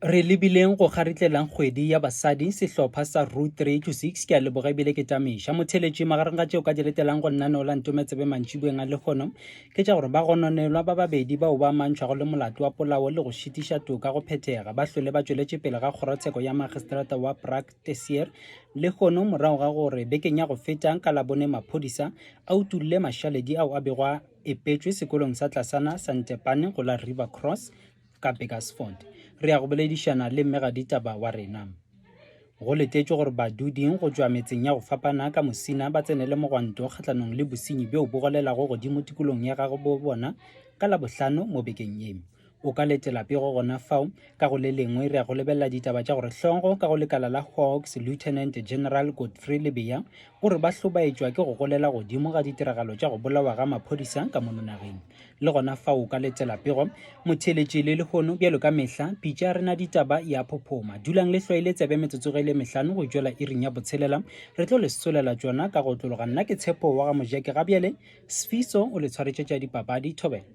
Re lebileng go garitlelang kgwedi ya basadi sehlopha sa Root 326 ke a leboga ebile ke tamiša motheletši magareng ga tšeo ka di letelang go nna neola ntometsebe mantšiboeng a lekgono ke tša gore ba gononelwa ba babedi bao ba mantšhwago le molato wa polao le go šitiša toka go phethega ba hlole ba tšweletše pele ga kgorotsheko ya magistrata wa Brak Tessier le kgono morago ga gore bekeng ya go fetang ka labone maphodisa a utulle mašaledi ao a bego a epetšwe sekolong sa tlasana Santepane go la River Cross ka Bakersford. Re ya go boledišana le mmegaditaba wa rena go letetšwe gore baduding go tšwa metseng ya go fapana ka mosina ba tsenele mogwanto kgatlhanong le bosenyi bjo bo golelago godimo tikolong ya gago bo bona ka labohlano mo bekeng ye. O ka letela pego gona fao ka go le lengwe re ya go lebelela ditaba tša gore hlongo ka go lekala la Hawks Lieutenant General Godfrey Lebeya gore ba hlobaetšwa ke go golela godimo ga ditiragalo tša go bolawa ga maphodisa ka mo nageng. Le gona fao o ka letela pego motheletši le lekgono bjalo ka mehla pitša rena ditaba ya phophoma dulang le hlwaile tsebe metsotsego ile mehlano go tšwela iring ya botshelela re tlo le solela tšona ka go tlologa nna ke tshepo wa ga mojake ga bjale Sfiso o le tshwaretše tša dipapadi thobela.